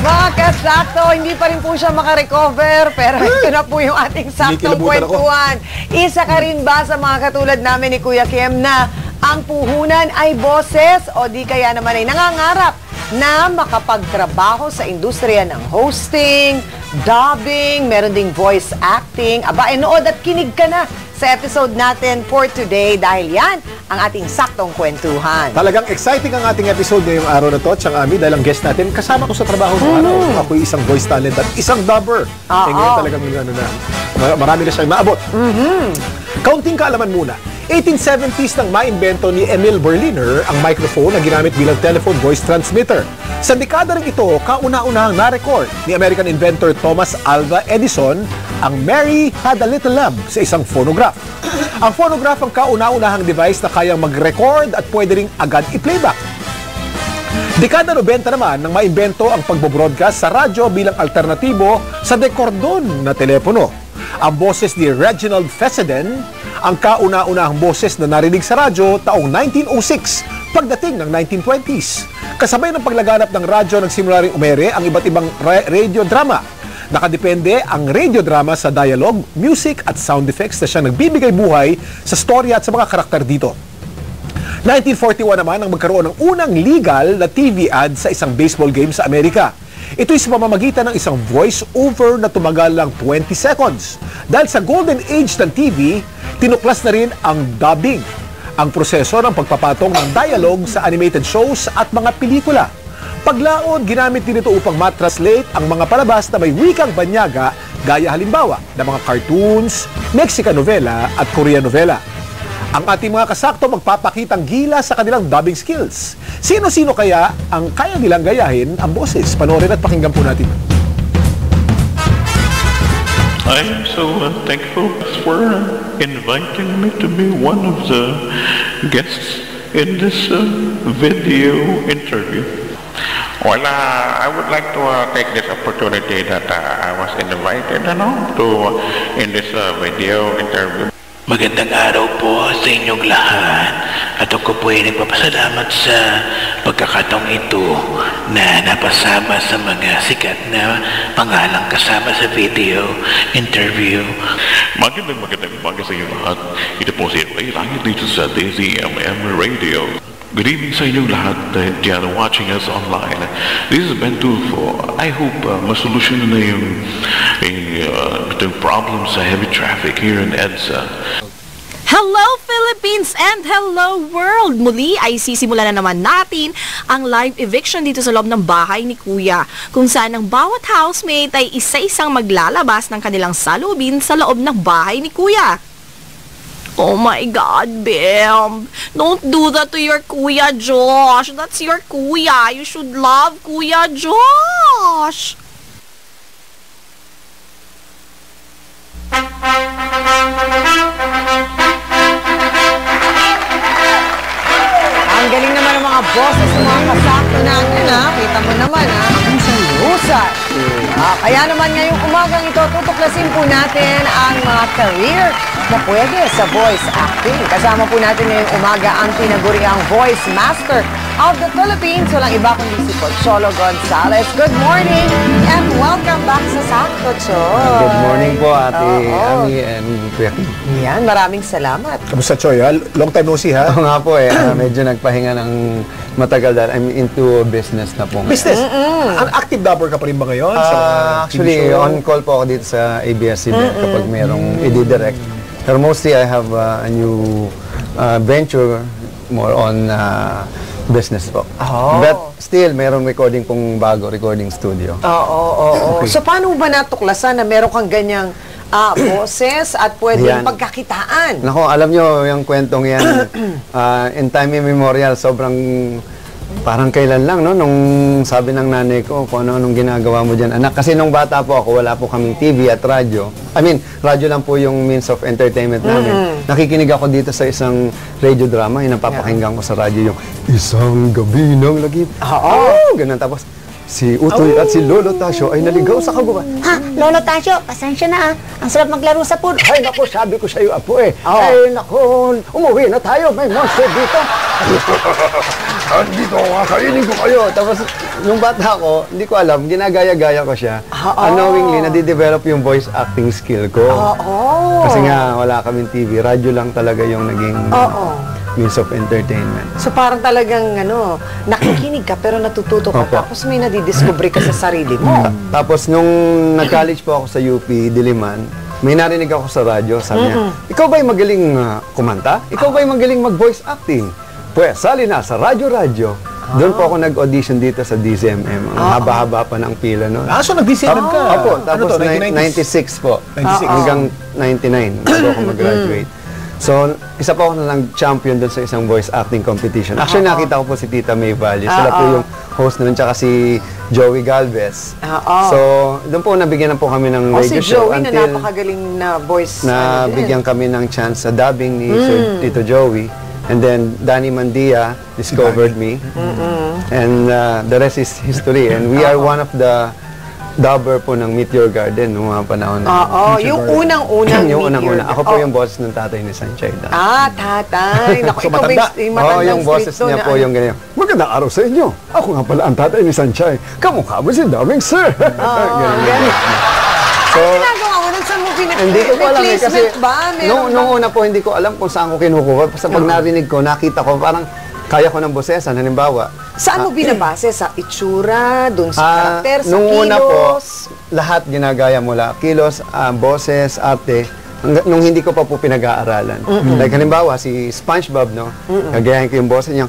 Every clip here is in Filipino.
Mga kasakto, hindi pa rin po siya makarecover, pero ito na po yung ating saktong kwentuhan. Isa ka rin ba sa mga katulad namin ni Kuya Kim na ang puhunan ay boses o di kaya naman ay nangangarap na makapagtrabaho sa industriya ng hosting, dubbing, meron ding voice acting. Aba, nood at kinig ka na sa episode natin for today dahil yan ang ating saktong kwentuhan. Talagang exciting ang ating episode ngayong araw na to at siyang Ami dahil ang guest natin kasama ko sa trabaho ng araw. Ako'y isang voice talent at isang dubber. Ngayon talagang marami na siyang naabot. Kaunting kaalaman muna. 1870s nang maimbento ni Emil Berliner ang microphone na ginamit bilang telephone voice transmitter. Sa dekada rin ito, kauna-unahang na-record ni American inventor Thomas Alva Edison ang Mary Had a Little Lamb sa isang phonograph. Ang phonograph ang kauna-unahang device na kayang mag-record at pwede ring agad i-playback. Dekada 90 naman nang maimbento ang pagbo-broadcast sa radyo bilang alternatibo sa dekordon na telepono. Ang boses ni Reginald Fessenden ang kauna-unahang boses na narinig sa radyo taong 1906 pagdating ng 1920s. Kasabay ng paglaganap ng radyo nagsimula ring umere ang iba't ibang radio drama. Nakadepende ang radio drama sa dialogue, music at sound effects na siya nagbibigay buhay sa storya at sa mga karakter dito. 1941 naman ang magkaroon ng unang legal na TV ad sa isang baseball game sa Amerika. Ito'y sa pamamagitan ng isang voice-over na tumagal lang 20 seconds. Dahil sa golden age ng TV, tinuklas na rin ang dubbing, ang proseso ng pagpapatong ng dialogue sa animated shows at mga pelikula. Paglaon, ginamit din ito upang matranslate ang mga palabas na may wikang banyaga gaya halimbawa ng mga cartoons, Mexican novela at Korean novela. Ang ating mga kasakto magpapakitang gila sa kanilang dubbing skills. Sino-sino kaya ang kaya nilang gayahin ang boses? Panoorin at pakinggan po natin. I'm so thankful for inviting me to be one of the guests in this video interview. Well, I would like to take this opportunity that I was invited in this video interview. Magandang araw po sa inyong lahat at ako po ay nagpapasalamat sa pagkakataong ito na napasama sa mga sikat na pangalang kasama sa video interview. Magandang umaga sa inyo lahat. Ito po si Ray Langit dito sa Daisy MM Radio. Good evening sa inyong lahat dyan watching us online. This is Ben Tulfo. I hope masolusyon na yung problem sa heavy traffic here in EDSA. Hello Philippines and hello world! Muli ay sisimula na naman natin ang live eviction dito sa loob ng bahay ni Kuya, kung saan ang bawat housemate ay isa-isang maglalabas ng kanilang salubin sa loob ng bahay ni Kuya. Oh my God, Bim! Don't do that to your Kuya Josh! That's your Kuya! You should love Kuya Josh! Ang galing naman ng mga bosses ng mga kasakto natin, ha? Kita mo naman, ha? Husay. Kaya naman ngayong umagang ito, tutuklasin po natin ang mga career na pwede sa voice acting. Kasama po natin ngayong umaga ang tinaguriang voice master of the Philippines. Walang iba kundi si Pocholo Gonzales. Good morning and welcome back sa Sakto, Choy. Good morning po, Ate Ami and Kuya Kim. Yan, maraming salamat. Kamusta, Choy? Long time no see, ha? Oo nga po medyo nagpahinga ng matagal dahil I'm into business na po. Business? Ang active dubber ka pa rin ba ngayon? Actually, on call po ako dito sa ABS-CBN kapag merong i-direct. Pero mostly I have a new venture more on business po. But still, merong recording pong bago, recording studio. Okay. So, paano ba natuklasan na meron kang ganyang boses at pwedeng pagkakitaan? Nako, alam nyo, yung kwentong yan, in time immemorial, sobrang parang kailan lang, no? Nung sabi ng nanay ko, kung ano-anong ginagawa mo dyan, anak. Kasi nung bata po ako, wala po kaming TV at radyo. I mean, radyo lang po yung means of entertainment namin. Nakikinig ako dito sa isang radio drama, yung napapakinggan ko sa radyo yung Isang Gabi ng Lagip. Ganun. Tapos, si Utoy at si Lolo Tasyo ay naligaw sa kaguban. Ha? Lolo Tasyo, pasensya na. Ang sarap maglaro sa pool. Ay, naku, sabi ko sa iyo, Apo Ay, naku, umuwi na tayo. May monster dito. Dito ako, kakainin ko kayo. Tapos, nung bata ako, hindi ko alam, ginagaya-gaya ko siya. Unknowingly, nadidevelop yung voice acting skill ko. Kasi nga, wala kaming TV. Radyo lang talaga yung naging means of entertainment. So parang talagang nakikinig ka pero natututo ka. Tapos may nadidiscovery ka sa sarili mo. Tapos, nung nag-college po ako sa UP, Diliman, may narinig ako sa radyo. Sabi niya, ikaw ba'y magaling kumanta? Ikaw ba'y magaling mag-voice acting? Pues, sali na sa radyo-radyo. Doon po ako nag-audition dito sa DZMM. Ang haba-haba pa ng pila noon. So nag-DZMM ka? Opo, tapos 96 po. 96. Hanggang 99 bago ako mag-graduate. So, isa po ako na nag-champion doon sa isang voice acting competition. Actually, nakita ko po si Tita May Valle. Sila po yung host na nun, tsaka si Joey Galvez. So, doon po nabigyan na po kami ng radio show. Si Joey na napakagaling na voice. Nabigyan kami ng chance sa dubbing ni Sir Tito Joey. And then, Danny Mandia discovered me. And the rest is history. And we are one of the dubber po ng Meteor Garden noong mga panahon na. Yung unang-unang yung unang-una. Ako po yung boss ng tatay ni Sanchez. Tatay. Naku, ikaw yung boses niya po yung ganyan. Magandang araw sa inyo. Ako nga pala ang tatay ni Sanchez. Kamukha mo si Daming Sir. Ganyan. So, ano ginagawa mo nun? Saan mo hindi ko alam kasi nung una po hindi ko alam kung saan ko kinukuha. Basta pag narinig ko, nakita ko, parang kaya ko ng bosesan. Halimbawa, saan mo binabase? Sa itsura, dun sa karakter, sa nung kilos? una po, lahat ginagaya mula. Kilos, boses, arte, nung hindi ko pa po pinag-aaralan. Like halimbawa, si SpongeBob, no? Gagayahin ko yung boses niya.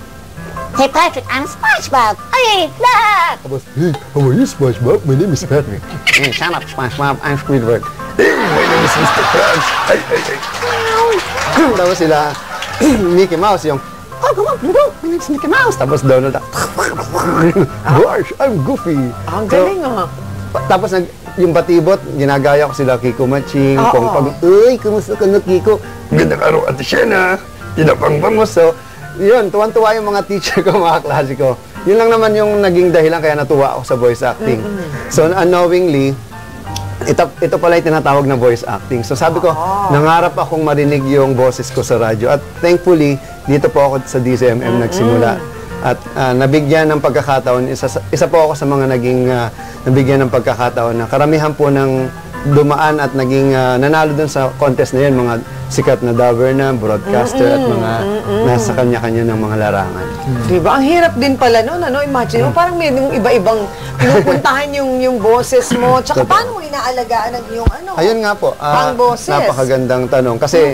Hey Patrick, I'm SpongeBob. Hey, lahat! Tapos, hey, how are you, SpongeBob? My name is Patrick. Hey, shut up, SpongeBob. I'm Squidward. Hey, my name is Mr. Krabs. Hey, hey, hey. Tapos sila, Mickey Mouse, yung, oh, come on, go. My name is Mickey Mouse. Tapos Donald Duck. Gosh, I'm Goofy. Ang galing Tapos yung batibot, ginagaya ko sila Kiko Maching, Pongpang, uy, kumusta ka na Kiko? Gandang araw at Siena. Tinapang-pang mo. So, yun, tuwan-tuwa yung mga teacher ko, mga klase ko. Yun lang naman yung naging dahilan kaya natuwa ako sa voice acting. So, unknowingly, ito pala yung tinatawag na voice acting. So, sabi ko, nangarap akong marinig yung boses ko sa radyo. At thankfully, dito po ako sa DZMM nagsimula. At nabigyan ng pagkakataon, isa po ako sa mga nabigyan ng pagkakataon na karamihan po ng dumaan at naging nanalo dun sa contest na yun, mga sikat na dubber na, broadcaster at mga nasa kanya-kanya ng mga larangan. Diba? Ang hirap din pala nun, Imagine mo, parang may iba-ibang pinupuntahan yung boses mo. Tsaka paano mo inaalagaan yung Ayun nga po, boses? napakagandang tanong. Kasi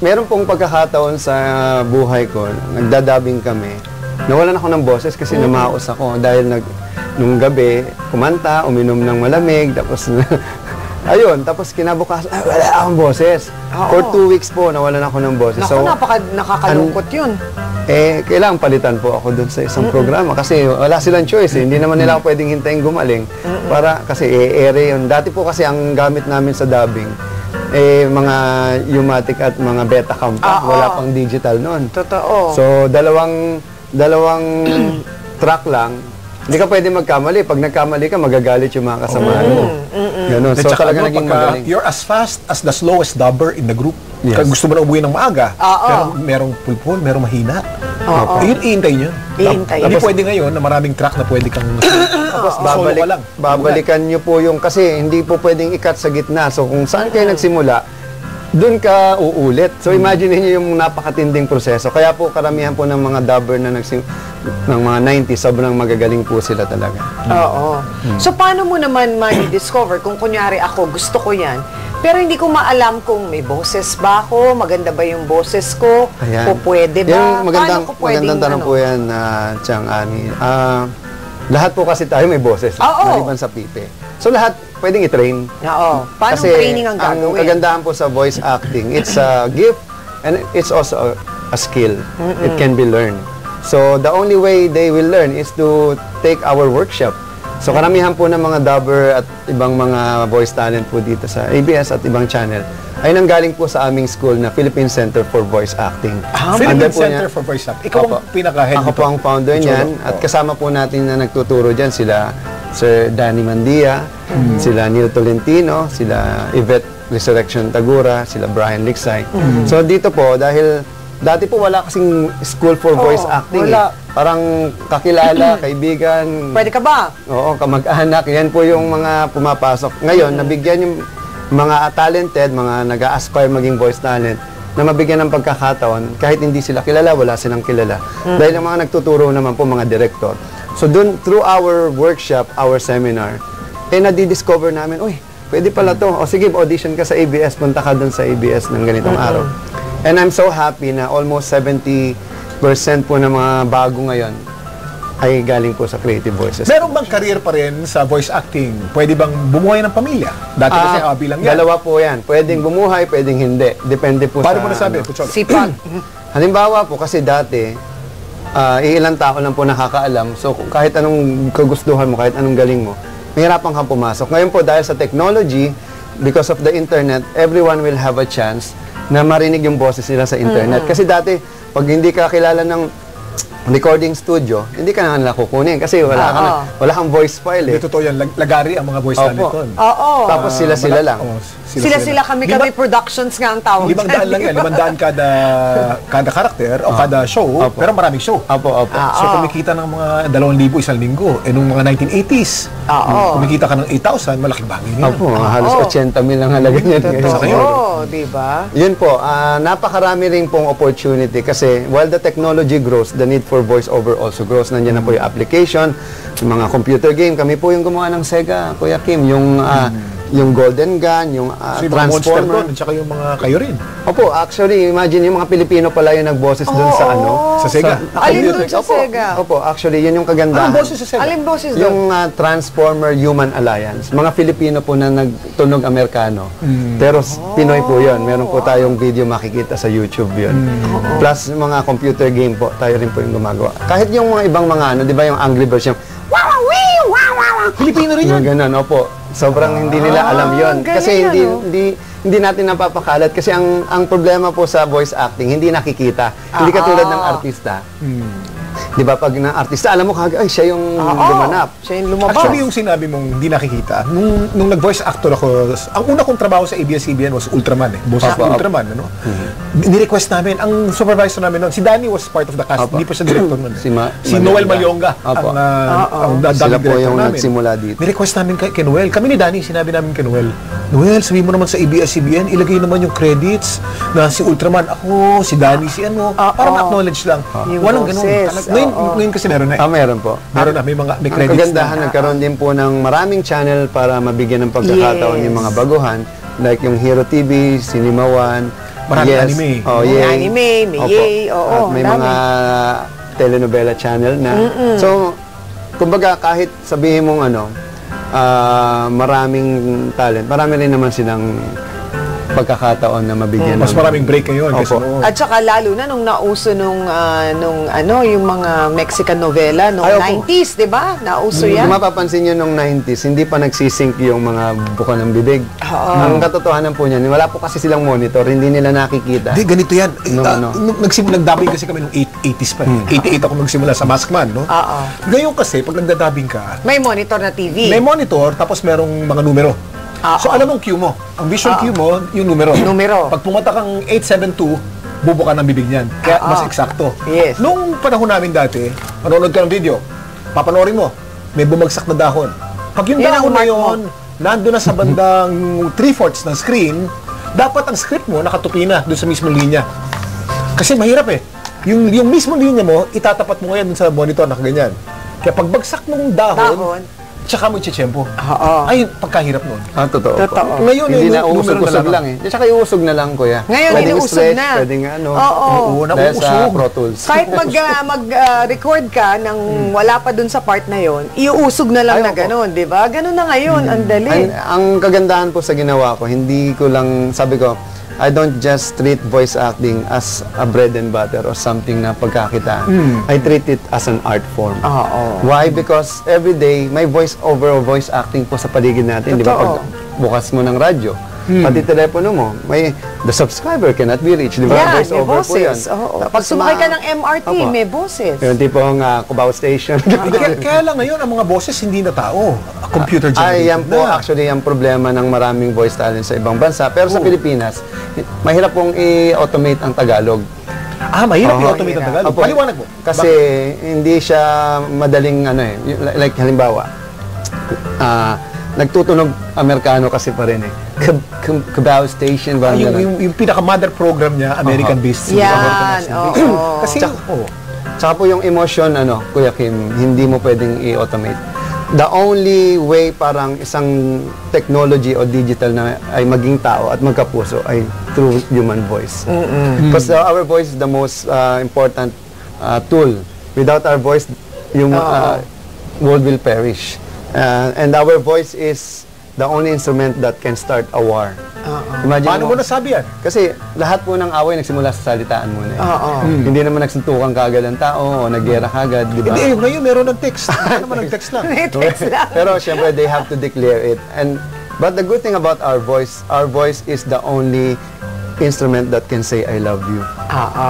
meron pong pagkakataon sa buhay ko, nagdadabing kami, nawalan ako ng boses kasi namaos ako dahil nung gabi, kumanta, uminom ng malamig, tapos ayun, tapos kinabukasan, wala akong boses. For 2 weeks po, nawalan ako ng boses. Naku, nakakalungkot yun. Kailangan palitan po ako dun sa isang programa kasi wala silang choice. Hindi naman nila ako pwedeng hintayin gumaling. Kasi ere yun. Dati po kasi ang gamit namin sa dubbing, mga Umatic at mga Betacam pa. Wala pang digital noon. Totoo. So, dalawang track lang. Hindi ka pwede magkamali. Pag nagkamali ka, magagalit yung mga kasamahan mo. Ganun. So, talaga naging magaling. You're as fast as the slowest dubber in the group. Yes. Kung gusto mo na umuwi ng maaga, pero merong pulpul, merong mahina. Yun, iintay nyo. Hindi pwede ngayon na maraming track na pwede kang tapos babalikan nyo po yung, kasi hindi po pwedeng ikat sa gitna. So, kung saan kayo nagsimula, doon ka uulit. So, imagine niyo yung napakatinding proseso. Kaya po, karamihan po ng mga dubber na ng mga 90s, sobrang magagaling po sila talaga. So, paano mo naman ma-discover kung kunyari ako, gusto ko yan, pero hindi ko maalam kung may boses ba ako, maganda ba yung boses ko, o pwede ba? Magandang tanong po yan, Chang Ani. Lahat po kasi tayo may boses, maliban sa pipe. So, lahat pwedeng i-train. Paano training ang gagawin? Ang kagandahan po sa voice acting, it's a gift and it's also a skill. It can be learned. So, the only way they will learn is to take our workshop. So, karamihan po ng mga dubber at ibang mga voice talent po dito sa ABS at ibang channel ay nanggaling po sa aming school na Philippine Center for Voice Acting. Philippine Center for Voice Acting. Ikaw ang pinaka-head. Ako po ang founder niyan at kasama po natin na nagtuturo dyan sila Sir Danny Mandia, sila Neil Tolentino, sila Yvette Resurrection Tagura, sila Brian Liksay. So dito po, dahil dati po wala kasing school for voice acting. parang kakilala, kaibigan. Pwede ka ba? Oo, kamag-anak. Yan po yung mga pumapasok. Ngayon, nabigyan yung mga talented, mga nag-a-aspire maging voice talent, na mabigyan ng pagkakataon, kahit hindi sila kilala, wala silang kilala. Dahil ang mga nagtuturo naman po, mga director. So, dun, through our workshop, our seminar, nadi-discover namin, uy, pwede pala to. O sige, audition ka sa ABS, punta ka dun sa ABS ng ganitong araw. And I'm so happy na almost 70% po ng mga bago ngayon ay galing po sa Creative Voices. Meron bang career pa rin sa voice acting? Pwede bang bumuhay ng pamilya? Dati kasi bilang yan. Dalawa po yan. Pwedeng bumuhay, pwedeng hindi. Depende po Paano sa... mo nasabi? Sipag. Halimbawa po, kasi dati, ilang tao lang po nakakaalam. So, kahit anong kagustuhan mo, kahit anong galing mo, mahirapan kang pumasok. Ngayon po, dahil sa technology, because of the internet, everyone will have a chance na marinig yung boses nila sa internet. Kasi dati, pag hindi ka kilala ng recording studio, hindi ka na nila kukunin kasi wala kang voice file eh. Hindi totoo yan. Lagari ang mga voice talent doon. Oo. Tapos sila-sila lang. Sila-sila, kami-kami productions nga ang tawag. 500 lang yan. 500 kada karakter o kada show, pero maraming show. Opo. So kumikita ng mga 2,000 isang linggo. Nung mga 1980s, kumikita ka ng 8,000, malaking bagay niya. Opo, halos 80 mil ang halaga niyan. Oo, di ba? Yun po, napakarami rin pong opportunity kasi while the technology grows, the need for voice-over also grows. Nandiyan na po yung application, yung mga computer game. Kami po yung gumawa ng Sega, Kuya Kim, yung Golden Gun, yung So yung mga Monster Transformer. doon, at saka yung mga kayo rin. Opo, actually, imagine yung mga Pilipino pala yung nagboses doon sa Sa Sega. Alin doon sa Sega? Opo, actually, yun yung kagandahan. Anong boses sa Sega? Alin boses doon? Yung Transformer Human Alliance. Mga Filipino po na nagtunog Amerikano. Pero Pinoy po yun. Meron po tayong video makikita sa YouTube yun. Plus, mga computer game po, tayo rin po yung gumagawa. Kahit yung mga ibang mga di ba yung Angry Birds, yung Pilipino rin yan. yung ganun, opo. Sobrang hindi nila alam yon. galing Kasi ano? hindi natin napapakalat. Kasi ang problema po sa voice acting, hindi nakikita. Hindi katulad ng artista. Di ba, pag na artista, alam mo kagad, ay, siya yung gumanap. Siya yung lumabas. Actually, yung sinabi mong hindi nakikita, nung nag-voice actor ako, ang una kong trabaho sa ABS-CBN was Ultraman eh. Boss actor Ultraman, ano? Ni-request namin, ang supervisor namin noon, si Danny was part of the cast, hindi pa siya director noon. Si Noel Malyonga, ang Sila po director yung namin. nagsimula dito. Ni-request namin kay Noel. Kami ni Danny, sinabi namin kay Noel, Noel, sabihin mo naman sa ABS-CBN, ilagay naman yung credits na si Ultraman, ako, si Danny, si ano, para ma-acknowledge lang. Walang ganun. Ngayon kasi meron na eh. Meron po. Meron na, may Ang credits kagandahan, na. nagkaroon din po ng maraming channel para mabigyan ng pagkakataon yung mga baguhan. Like yung Hero TV, Cinema One, Maraming anime. May anime, may yay, At may dami. mga telenovela channel na. So, kumbaga kahit sabihin mong maraming talent, marami rin naman silang pagkakataon na mabigyan. Mas maraming break ngayon. Kasi noon. At saka lalo na nung nauso yung mga Mexican novela nung Ay, opo. 90s, di ba? Nauso yan. Kung mapapansin nyo nung 90s, hindi pa nagsisync yung mga buka ng bibig. Ang katotohanan po niyan, wala po kasi silang monitor, hindi nila nakikita. Hindi, ganito yan. Nag-dubbing kasi kami nung 80s pa. 88 ako nagsimula sa Maskman, no? Ngayon kasi, pag nagda-dubbing ka, May monitor na TV. may monitor, tapos merong mga numero. So, alam mong cue mo. Ang visual cue mo, yung numero. Numero. Pag pumunta kang 872, bubuka ng bibig niyan. Kaya mas eksakto. Yes. Nung panahon namin dati, manonood ka ng video, papanoorin mo, may bumagsak na dahon. Pag yung Yan ang dahon na mark yun, nandun na sa bandang 3/4 ng screen, dapat ang script mo nakatupi na doon sa mismong linya. Kasi mahirap eh. Yung mismong linya mo, itatapat mo ngayon dun sa monitor na kaganyan. Kaya pag bagsak ng dahon, tsaka mo i-tiyempo. Ay, pagkahirap nun. Totoo. Ngayon, hindi na numero uusog lang eh. Tsaka iusog na lang, kuya. Ngayon, Pwedeng inuusog stretch, na. Pwedeng Oo, dahil sa nauusog. Pro Tools. Kahit mag-record ka nang wala pa dun sa part na yon, iuusog na lang Ay, na opo. ganun, di ba? Ganun na ngayon, ang dali. Ang kagandahan po sa ginawa ko, hindi ko lang, sabi ko, I don't just treat voice acting as a bread and butter or something na pagkakitaan. I treat it as an art form. Why? Because every day, may voice over o voice acting po sa paligid natin. Di ba? Pag bukas mo ng radyo, pati telepono mo, the subscriber cannot be reached. Di ba? Yan, Voice may over po yan. boses. Pag sumakay ka ng MRT, Opo. may boses. Yung tipong Cubao Station. Kaya lang ngayon, ang mga boses hindi na tao. Computer generated Yan po na. actually ang problema ng maraming voice talent sa ibang bansa. Pero sa Pilipinas, mahirap pong i-automate ang Tagalog. Mahirap i-automate ang Tagalog. Paliwanag mo. Kasi hindi siya madaling like halimbawa, nagtutunog Amerikano kasi pa rin Cubao Station ba? Yung pinaka-mother program niya, American-based. Yan, Kasi, Tsaka po yung emotion, Kuya Kim, hindi mo pwedeng i-automate. The only way parang isang technology o digital na ay maging tao at magkapuso ay through human voice. Because our voice is the most important tool. Without our voice, yung world will perish. And our voice is the only instrument that can start a war. Imagine paano mo nasabi yan? Kasi lahat po ng away nagsimula sa salitaan muna. Hindi naman nagsuntukan kagad ang tao o naggera kagad, di ba? Hindi, ngayon meron ng text. Ano naman ng text lang? Pero syempre, they have to declare it. But the good thing about our voice is the only instrument that can say, I love you.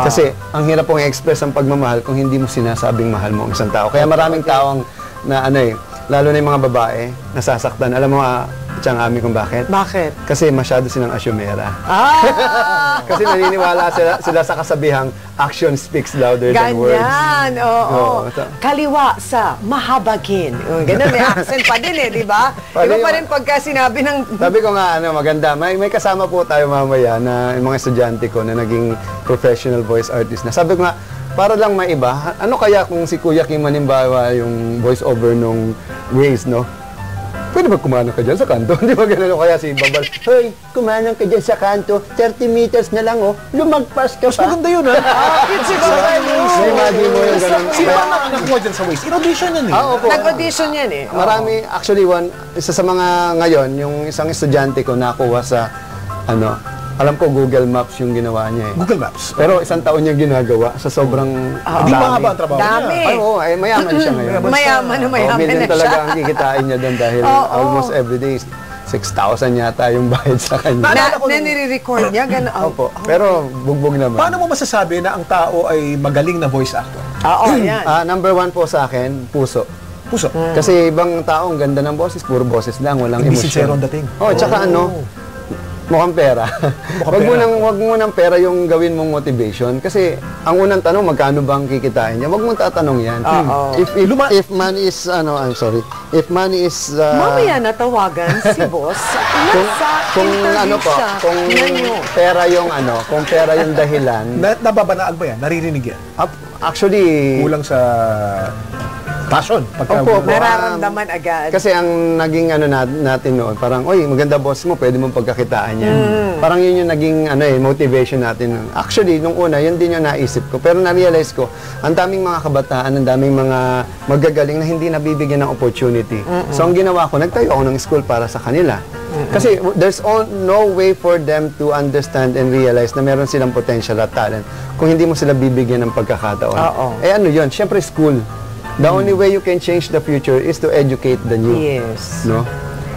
Kasi ang hirap pong i-express ang pagmamahal kung hindi mo sinasabing mahal mo ang isang tao. Kaya maraming tao na lalo na yung mga babae, nasasaktan. Alam mo, Chang Ami, kung bakit? Bakit? Kasi masyado silang asyumera. Kasi naniniwala sila sa kasabihang, action speaks louder than words. Ganyan, oo. Kaliwa sa mahabagin. Ganun, may accent pa din di ba? Iba pa rin pagka sinabi ng... Sabi ko nga, maganda. May kasama po tayo mamaya na yung mga estudyante ko na naging professional voice artist na. Sabi ko nga, para lang maiba, ano kaya kung si Kuya Kim manimbawa yung voice over nung Waze, Pwede ba kumanang ka dyan sa kanto? Di ba ganun kaya si Babal? Hoy, kumanang ka dyan sa kanto, 30 meters na lang, lumagpas ka pa. Mas maganda yun, Si Babal, Imagine mo yung ganun. Sino ba nakakuha dyan sa Waze? In-audition yan Opo. Nag-audition yan Marami, actually, isa sa mga ngayon, yung isang estudyante ko nakuha sa, alam ko Google Maps yung ginawa niya Google Maps? Pero isang taon niya ginagawa sa sobrang Hindi mahaba ang trabaho Dami. niya. Mayaman siya ngayon. Mayaman na million siya. talaga ang kikitain niya doon dahil almost every day 6,000 yata yung bayad sa kanya. Na nire-record niya, gano'n. Opo. Pero bugbog naman. Paano mo masasabi na ang tao ay magaling na voice actor? Yan. Number 1 po sa akin, puso. Puso? Kasi ibang tao, ang ganda ng boses, puro boses lang, walang Hindi emosyon. sincere ang dating. Tsaka mukhang pera. Wag mo nang pera yung gawin mong motivation. Kasi ang unang tanong, magkano bang kikitain niya? Wag mong tatanong yan. If money is, if money is... Mamaya natawagan si boss. Kung pera yung dahilan. Nababanaag ba yan? Naririnig yan? Actually... Kulang sa... passion. Nararamdaman agad. Kasi ang naging natin noon, parang, maganda boss mo, pwede mong pagkakitaan yan. Parang yun yung naging motivation natin. Actually, nung una, yun din yung naisip ko. Pero na-realize ko, ang daming mga kabataan, ang daming mga magagaling na hindi nabibigyan ng opportunity. So, ang ginawa ko, nagtayo ako ng school para sa kanila. Kasi there's no way for them to understand and realize na meron silang potential at talent kung hindi mo sila bibigyan ng pagkakataon. Ano yun? Siyempre, school. The only way you can change the future is to educate the new. Yes.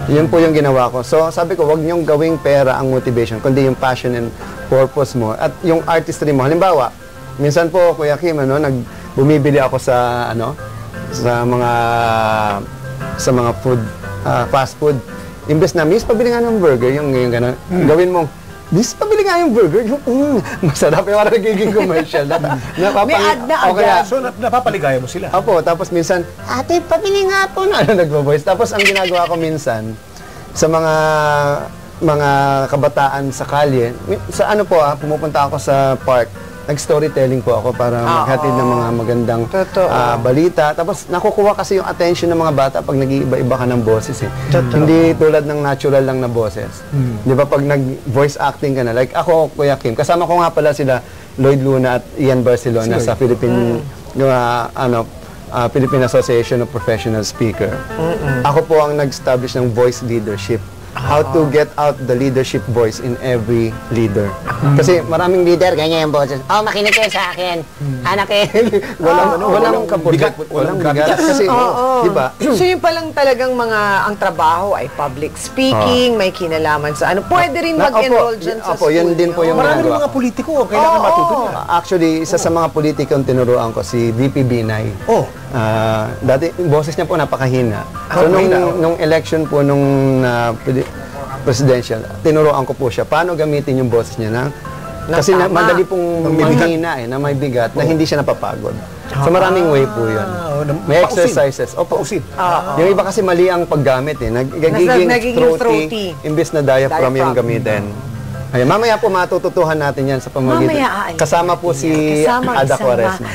Yun po yung ginawa ko. So, sabi ko, wag niyong gawing pera ang motivation, kundi yung passion and purpose mo. At yung artistry mo. Halimbawa, minsan po, Kuya Kim, bumibili ako sa mga food, fast food. Imbes na, miss, pabili nga ng burger, yung gano'n. Gawin mong, miss, pabili nga yung burger, masarap yung parang nagiging commercial. May ad na agad. So, napapaligaya mo sila? Opo, tapos minsan, ate, pabili nga po na, nagvo-voice. Tapos ang ginagawa ko minsan, sa mga kabataan sa kalye, pumupunta ako sa park, nag-storytelling po ako para maghatid ng mga magandang balita. Tapos nakukuha kasi yung attention ng mga bata pag nag-iiba-iba ka ng boses Hindi tulad ng natural lang na boses. Di ba pag nag-voice acting ka na, like ako, Kuya Kim, kasama ko nga pala sila Lloyd Luna at Ian Barcelona sa Philippine Association of Professional Speaker. Ako po ang nag-establish ng voice leadership. How to get out the leadership voice in every leader. Kasi maraming leader, ganyan yung boses. Makinig kayo sa akin. Anak walang kapulat. Walang bigat. Kasi, di ba? So yun palang talagang ang trabaho ay public speaking, may kinalaman sa Pwede rin mag-enroll dyan sa school. Yun din po yung maraming mga politiko, kailangan matuto niya. Actually, isa sa mga politiko ang tinuruan ko, si VP Binay. Dati, boses niya po napakahina. So, nung election po, nung presidential, tinuruan ko po siya paano gamitin yung boses niya ng Kasi tama. madali pong mahina na may bigat na hindi siya napapagod. So maraming way po yun. May exercises. Pausin. Yung iba kasi mali ang paggamit Nagiging throaty. Imbes na diaphragm yung gamitin. Ay, mamaya po matututuhan natin yan sa pamagitan. Kasama po si Ada Quaresma.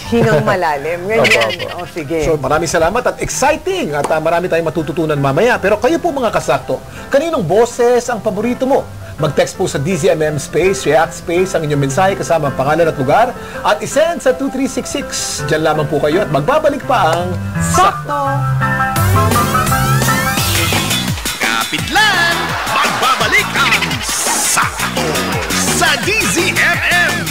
Hingang malalim. Ganyan. O, sige. So, maraming salamat at exciting at marami tayong matututunan mamaya. Pero kayo po mga kasakto, kaninong boses ang paborito mo? Mag-text po sa DZMM Space, React Space ang inyong mensahe kasama ang pangalan at lugar at isend sa 2366. Diyan lamang po kayo at magbabalik pa ang Sakto! Kapit lang! Magbabalik ang Sakto sa DZMM!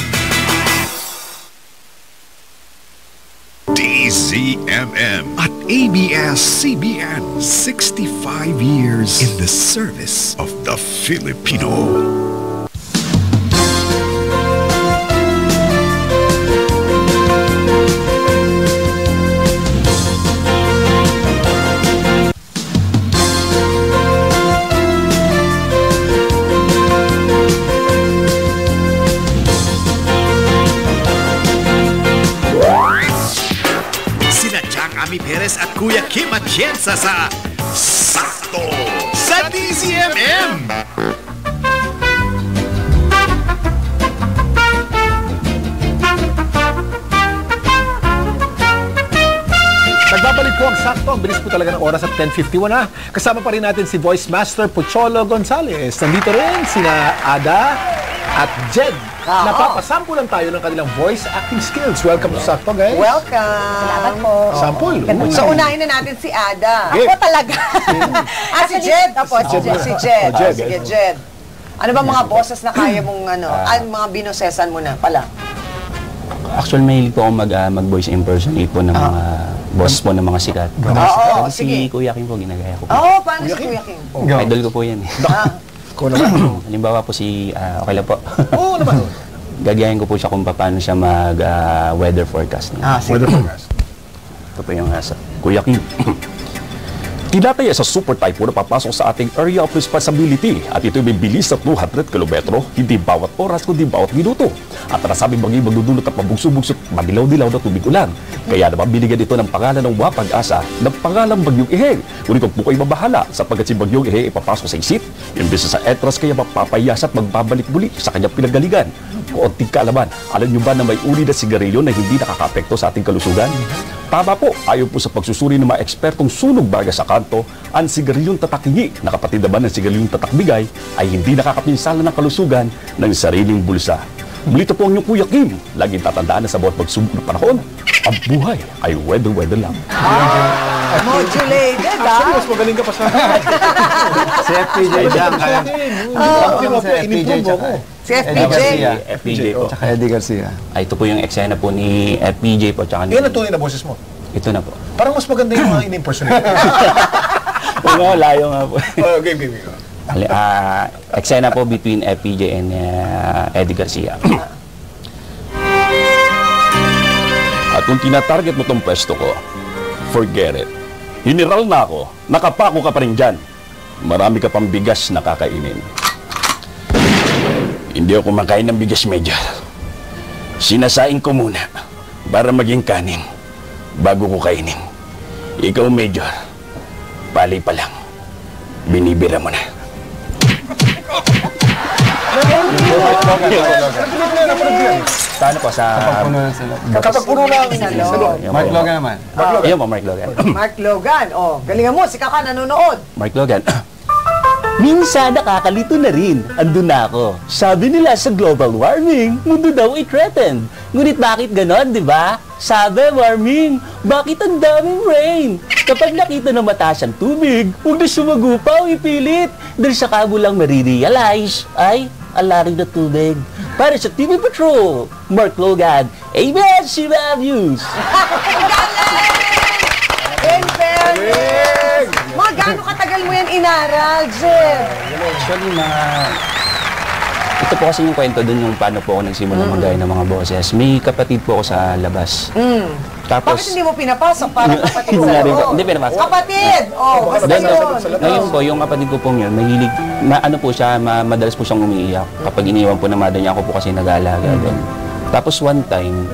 DZMM at ABS-CBN, 65 years in the service of the Filipino. Ami Perez at Kuya Kim Atienza sa Sakto sa DZMM! Nagbabalik po ang Sakto. Ang bilis po talaga ng oras at 10:51 na. Kasama pa rin natin si Voice Master Pocholo Gonzales. Nandito rin sina Ada at Jed. Napapasample lang tayo ng kanilang voice acting skills. Welcome to Sakto, guys. Welcome. Salamat po. Sample. So, unahin na natin si Ada. Ako talaga. Si Jed. Si Jed. Sige, Jed. Ano ba mga boses na kaya mong mga binosesan mo na pala? Actually, mahilig po ako mag-voice impersonate po ng mga boss po ng mga sikat. Sige. Si Kuya Kim po, ginagaya ko po. Paano si Kuya Kim? Idol ko po yan eh. Halimbawa po okay lang po. Oo naman. Gagayahin ko po siya kung paano siya mag-weather forecast. Weather forecast. Ito po yung Kuya Kim. Tinataya sa super typhoon na papasok sa ating area of responsibility at ito'y may bilis sa 200 km, hindi bawat oras kundi bawat minuto. At nasabing bagay magdudulot at pabugso-bugso madilaw-dilaw na tubig ulan. Kaya naman binigyan ito ng pangalan ng Wapag-asa ng pangalang Bagyong Iheng. Ngunit huwag po kayo mabahala sapagkat si Bagyong Iheng ipapasok sa isip, imbes sa etras kaya mapapayas at magbabalik muli sa kanyang pinagalingan. Kaunting kaalaman, alam nyo ba na may uri na sigarilyo na hindi nakaka-apekto sa ating kalusugan? Tama po, ayon po sa pagsusuri ng mga ekspertong sunog baga sa kanto, ang sigarilyong tatakhingi na kapatid naman ng sigarilyong tatakbigay ay hindi nakakapinsala ng kalusugan ng sariling bulsa. Bulito po ang inyong Kuya Kim. Laging tatandaan na sa bawat pagsubok ng panahon, ang buhay ay weather lang. Modulated, Actually, mas magaling ka pa sa Si FPJ dyan. Si FPJ. FPJ po. Tsaka Eddie Garcia. Ito po yung eksena po ni FPJ po. Tsaka Yan ang tunay na boses mo. Ito na po. Parang mas maganda yung mga in-impersonate. Oo, layo nga po. Game. Eksena po between FPJ and Eddie Garcia. At kung tinatarget mo tong pwesto ko, forget it. Hiniral na ako, nakapako ka pa rin dyan. Marami ka pang bigas na kakainin. Hindi ako kumakain ng bigas, Major. Sinasaing ko muna para maging kanin bago ko kainin. Ikaw, Major, pali pa lang. Binibira mo na. Paano po sa... Kapag puno lang sa loob. Mark Logan naman. Ayan po, Mark Logan. Mark Logan. Galingan mo. Si Kaka nanonood. Mark Logan. Minsan nakakalito na rin. Andun na ako. Sabi nila sa global warming, mundo daw ay threatened. Ngunit bakit ganon, di ba? Sabi, warming, bakit ang daming rain? Kapag nakita na mataas ang tubig, huwag na sumagupaw, ipilit. Dahil sa kabo lang marirealize, ay, alaring na tubig. Para sa TV Patrol, Mark Logan, ABS-CBN News. In fairness. Mga gano'ng katagal mo yan inaral, Jed? Actually, Ito po kasi yung kwento dun yung paano po ako nagsimula mag-gaya ng mga boses. May kapatid po ako sa labas. Tapos, bakit hindi mo pinapasok para kapatid sa loob? Hindi pinapasok. Kapatid! Basta yun. Ngayon po, yung kapatid ko pong yun, mahilig, ano po siya, madalas po siyang umiiyak. Kapag iniwan po ng mother niya, ako po kasi nag-aalaga doon. Tapos one time,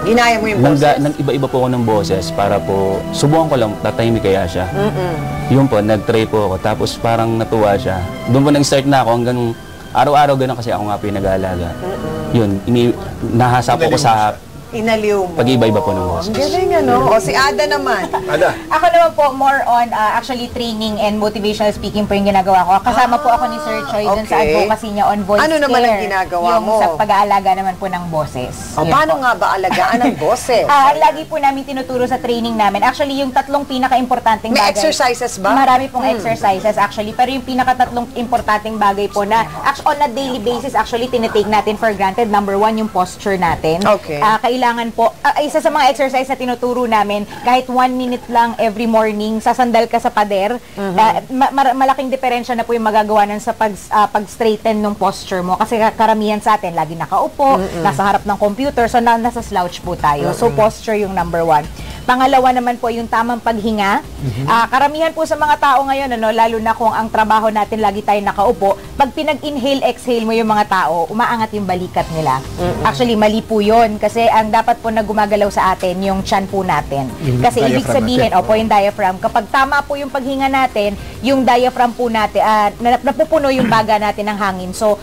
ginaya mo yung boses? Nag-iba-iba po ako ng boses para po, subukan ko lang, tatahimik kaya siya. Yun po, nag-try po ako. Tapos parang natuwa siya. Doon po nag-start na ako hanggang araw-araw ganun kasi ako nga po yung nag-aalaga. Yun, nahasa po ko sa inaliw mo. pag-iba-iba po ng boses. Ang galing ano. O si Ada naman. Ada. Ako naman po, more on actually training and motivational speaking po yung ginagawa ko. Kasama po ako ni Sir Choi dun sa advocacy niya on voice Ano naman ang care. ginagawa yung mo? sa pag-aalaga naman po ng boses. Yun Paano po. nga ba alagaan ang boses? Lagi po namin tinuturo sa training namin. Actually, yung tatlong pinaka-importanting May bagay. exercises ba? Marami pong exercises actually. Pero yung pinaka-tatlong importanting bagay po na on a daily basis actually tinitake natin for granted. Number one, yung posture natin. Okay. Kailangan po, isa sa mga exercise na tinuturo namin, kahit 1 minute lang every morning, sasandal ka sa pader, malaking diferensya na po yung magagawa nun sa pag-straighten ng posture mo. Kasi karamihan sa atin, lagi nakaupo, nasa harap ng computer, so nasa slouch po tayo. So posture yung number one. Pangalawa naman po yung tamang paghinga. Karamihan po sa mga tao ngayon, lalo na kung ang trabaho natin lagi tayo nakaupo, pag pinag-inhale, exhale mo yung mga tao, umaangat yung balikat nila. Actually, mali po yun. Kasi ang dapat po na gumagalaw sa atin, yung chan po natin. Kasi ibig sabihin, yung diaphragm. Kapag tama po yung paghinga natin, yung diaphragm po natin, napupuno yung baga natin ng hangin. So,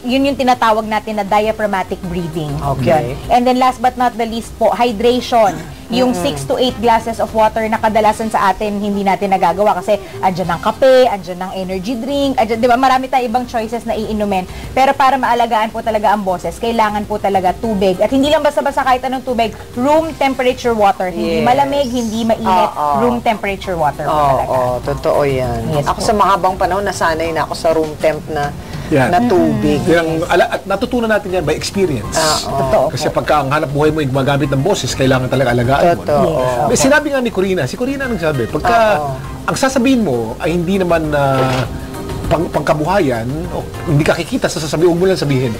yun yung tinatawag natin na diaphragmatic breathing. Okay. And then last but not the least po, hydration. Yung 6 to 8 glasses of water na kadalasan sa atin hindi natin nagagawa kasi andyan ng kape, andyan ng energy drink, andyan, di ba? Marami tayong ibang choices na iinumin. Pero para maalagaan po talaga ang boses, kailangan po talaga tubig. At hindi lang basta-basta kahit anong tubig, room temperature water. Hindi malamig, hindi mainit, room temperature water po talaga. Totoo yan. Yes, ako sa mahabang panahon, nasanay na ako sa room temp na tubig. At natutunan natin yan by experience. Totoo. Kasi pagka ang hanap buhay mo yung gumagamit ng boses, kailangan talaga alagaan mo. May sinabi nga ni Corina, si Corina nagsabi, pagka ang sasabihin mo ay hindi naman pangkabuhayan, hindi ka kikita sa sasabihin, huwag mo lang sabihin.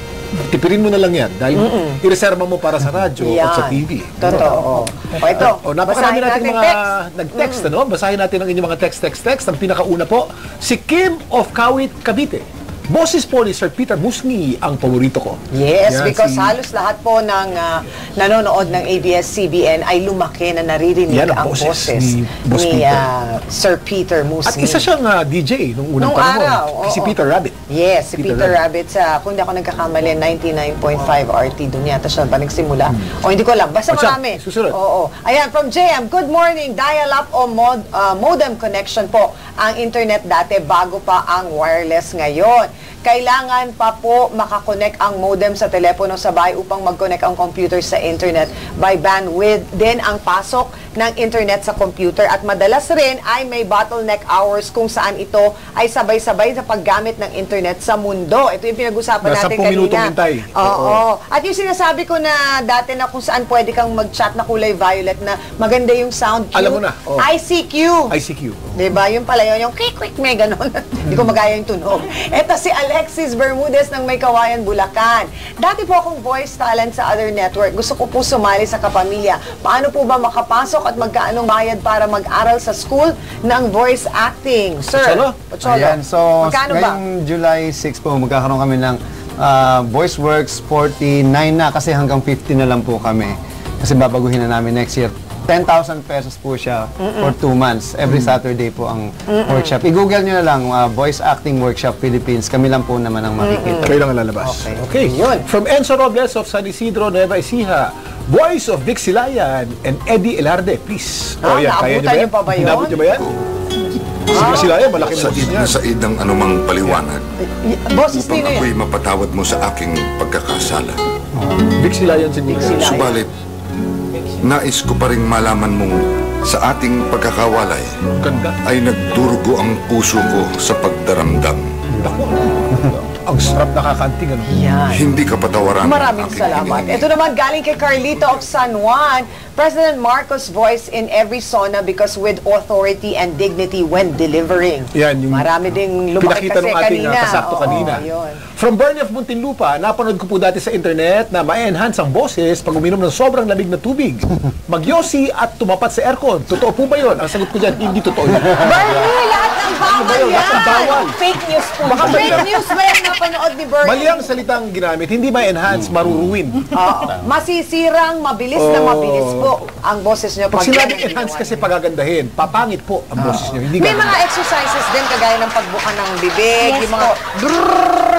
Tipirin mo na lang yan dahil ireserva mo para sa radyo at sa TV. Totoo. Ito, napakarami natin mga nag-text, Basahin natin ang inyong mga text. Ang pinakauna po, si Kim of Kawit, Cavite. Boses po ni Sir Peter Musngi ang paborito ko. Yes, because halos lahat po ng nanonood ng ABS-CBN ay lumaki na naririnig ang boses ni Sir Peter Musngi. At isa siyang DJ nung unang panahon. Si Peter Rabbit. Yes, si Peter Rabbit sa, kung di ako nagkakamali, 99.5 RT. Doon yata siya ba nagsimula? O hindi ko lang. Basta marami. Susunod. Ayan, from JM, good morning. Dial-up o modem connection po ang internet dati bago pa ang wireless ngayon. Kailangan pa po makakonect ang modem sa telepono sa bahay upang mag-connect ang computer sa internet by bandwidth. Then ang pasok ng internet sa computer at madalas rin ay may bottleneck hours kung saan ito ay sabay-sabay sa paggamit ng internet sa mundo. Ito yung pinag-usapan natin kanina. 10 minutong hintay. Oo. At yung sinasabi ko na dati na kung saan pwede kang mag-chat na kulay violet na maganda yung sound cue. Alam mo na. ICQ. Diba? Yung pala yun, yung quick, may ganon. Hindi ko magaya yung tunog. Ito si Alexis Bermudez ng May Kawayan, Bulacan. Dati po akong voice talent sa other network. Gusto ko po sumali sa Kapamilya. Paano po ba makapasok at magkaanong bayad para mag-aral sa school ng voice acting? Sir, Pocholo. Ayan, so ngayong July 6 po, magkakaroon kami ng VoiceWorks 49 na kasi hanggang 50 na lang po kami. Kasi babaguhin na namin next year. 10,000 pesos po siya for 2 months. Every Saturday po ang workshop. I-google nyo na lang, Voice Acting Workshop Philippines. Kami lang po naman ang makikita. Kayo lang ang lalabas. Okay. From Enzo Robles of San Isidro, Nueva Ecija, voice of Vic Silayan and Eddie Elarde, please. Kaya nyo ba yun? Nabot nyo ba yan? Si Silayan, malaki na din yan. Sa ng anumang paliwanag, Boses upang ako'y mapatawad mo sa aking pagkakasala. Vic Silayan si Vic Silayan. Subalit, nais ko pa rin malaman mong sa ating pagkakawalay ay nagdurugo ang puso ko sa pagdaramdam. Ang sarap nakakanting, ano? Yan. Hindi ka patawaran. Maraming salamat. Ito naman galing kay Carlito of San Juan. President Marcos voice in every SONA because with authority and dignity when delivering. Yan, yung marami ding lumaki pinakita kasi ng ating kanina. kasakto kanina. Yun. From Bernie of Muntinlupa, napanood ko po dati sa internet na ma-enhance ang boses pag uminom ng sobrang lamig na tubig. Magyosi at tumapat sa aircon. Totoo po ba yun? Ang sagot ko dyan, hindi totoo yun. Bernie, lahat ng bawal yan. Lahat ng bawal. Fake news po. Baka fake news ba yung napanood ni Bernie? Mali ang salitang ginamit, hindi ma-enhance, maruruin. Masisirang, mabilis na mabilis po ang boses niyo. Pag sinabing enhance kasi pagagandahin, papangit po ang boses niyo. Hindi may gaganda. mga exercises din kagaya ng pagbuka ng bibig, Yes yung mga po.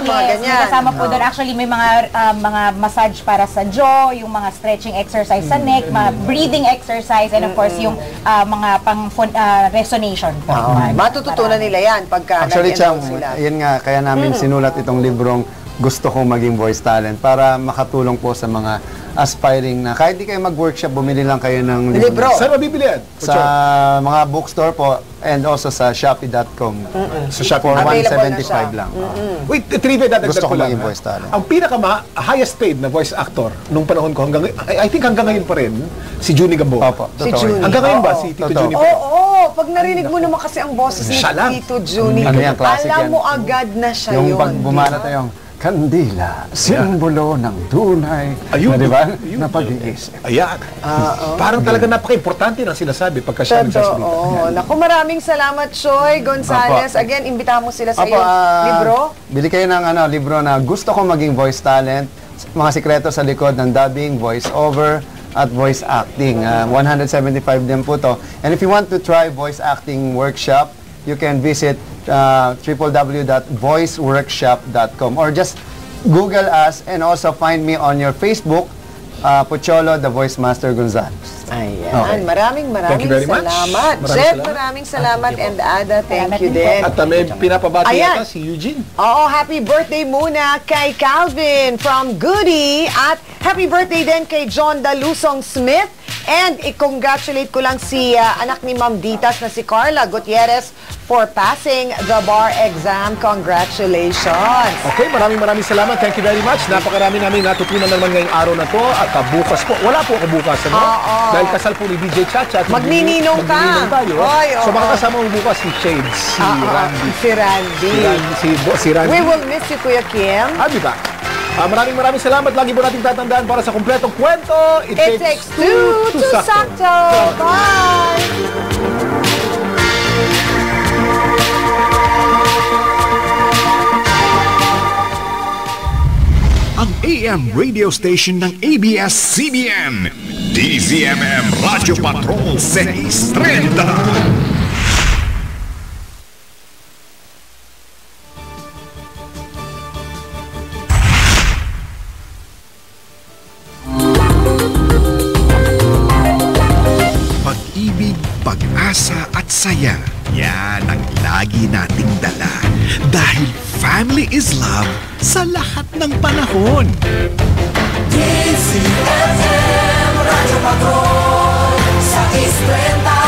mga ganyan. May kasama po doon. Actually, may mga massage para sa jaw, yung mga stretching exercise sa neck, mga breathing exercise, and of course, yung mga resonation po. Matututunan nila yan pagka Actually, Chang, sila. yun nga, kaya namin sinulat itong librong Gusto Kong Maging Voice Talent para makatulong po sa mga aspiring na kahit di kayo mag-workshop, bumili lang kayo ng libro. Saan mabibili yan? Sa mga bookstore po and also sa Shopee.com. Sa Shopee. For Available na 175 siya. lang. Wait, trivia dadagdag Gusto ko Kong lang. Maging Voice Talent. Ang highest paid na voice actor nung panahon ko, I think hanggang ngayon pa rin, si Junie Gamboa. Opo, Si totoo. Junie. Hanggang ngayon ba, Oo. si Tito Totoo. Junie pa rin? Oo, pag narinig mo naman kasi ang boses ni Siya lang. Tito Junie, Ano yan, classic alam yan. mo agad na siya Yung yun. pag bumana tayong kandila, simbolo ng tunay. Ayun, na, diba? ayun. Na pag-iisip. Ayan. Parang talaga napaka-importante ng sinasabi pagka siya nagsasalita. Oo. Naku, maraming salamat, Choy Gonzales. Apo. Again, imbitahan mo sila sa Apo, iyong libro. Bili kayo ng libro na Gusto Kong Maging Voice Talent, mga sikreto sa likod ng dubbing, voice over, at voice acting. 175 din po to. And if you want to try voice acting workshop, you can visit www.voiceworkshop.com or just Google us and also find me on your Facebook, Pocholo, the Voice Master Gonzales. Ayan. Okay. Maraming Thank you very much. salamat. Maraming Chef, salamat. maraming salamat. And Ada, thank Salamat you din po. din. At may pinapabati Ayan. yata si Eugene. Oo, happy birthday muna kay Calvin from Goody at happy birthday din kay John Dalusong Smith. And i-congratulate ko lang si anak ni Ma'am Ditas na si Carla Gutierrez for passing the bar exam. Congratulations! Okay, maraming salamat. Thank you very much. Napakarami namin natutunan naman ngayong araw na to. At bukas po, wala po ako bukas, ano? Oo. Dahil kasal po ni DJ Chacha. At Magnininong ka. magnininong tayo. Oy, So oo. makakasama mo bukas si Shades, si Randy. Si Randy. Si Randy. We will miss you, Kuya Kim. Di ba? Maraming salamat. Lagi po natin tatandaan para sa kumpletong kwento. It takes two to sakto. Bye! Ang AM radio station ng ABS-CBN. DZMM Radio Patrol 630. Pag-ibig, pag-asa at saya. Yan ang lagi nating dala. Dahil family is love sa lahat ng panahon. DZMM Radio Patrol 630.